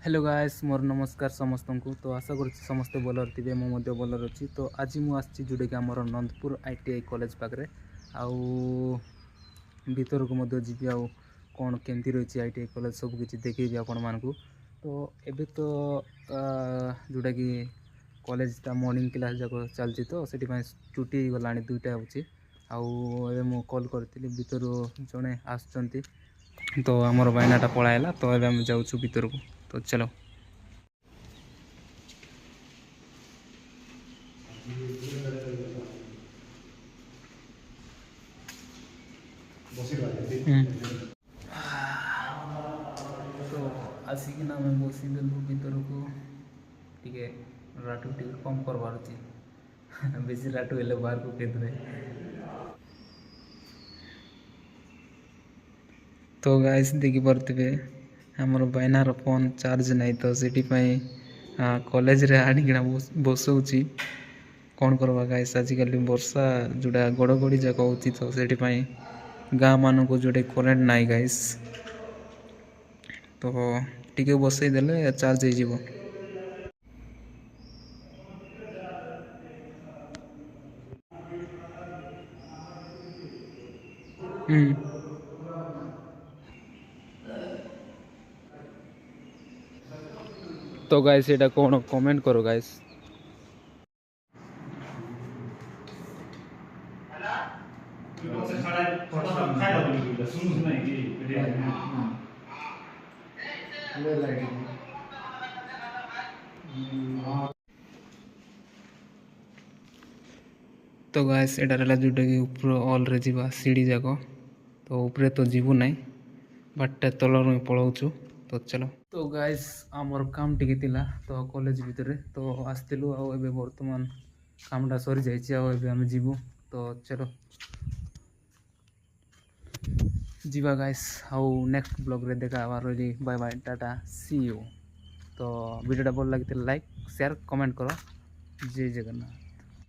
Hello guys मोर नमस्कार समस्त को। तो आशा कर समस्ते भलर थे मुझे भलर अच्छी। तो आज मुझे जोटा कि आम नंदपुर ITI कॉलेज पाखे आउ भीतर को जी आउ कौन केमती रही ITI कॉलेज सब किसी देखेबी आपण मानक। तो एबे तो जोटा कि कॉलेजटा मॉर्निंग क्लास जाक चलती तो से छुट्टी गला दुईटा हो मु कॉल करी भीतर जड़े आसुँच तो आमर बायनाटा पलाइला। तो ये आम जाऊँ भीतर को। तो चलो तो आसिकिना आम बसीदेलु भीतर को टे राटू टे कम करवार बेसी राटू हेल्ले बाहर को खेदे। तो गाइस देखी पारे आमर बाइनार फोन चार्ज नहीं तो से कॉलेज रे आनिकिना बसौची कौन करवा गाइस आजिकल वर्षा जोड़ा गड़गड़ी जाक हो तो से गाँ मान को जोड़े करेन्ट नाई गाइस तो टिके बसई देले चार्ज हो। तो गाइस एटा कौन कमेंट करो गाइस। तो गाइस एटा रहा जोटा कि ऊपर ऑल रे जीवा सीढ़ी जाक तो ऊपर तो जीवु ना बट तलर में पलाऊँ। तो चलो तो गाइस आमर काम टिके थिला तो कॉलेज भितर तो आसलु आबे बर्तमान कामटा सरी जाइए आम जीवु। तो चलो जीवा गाइस आउ नेक्स्ट ब्लॉग रे देखा रही। Bye bye tata see you. तो वीडियोटा भल लगी लाइक शेयर कमेंट करो। जय जगन्नाथ।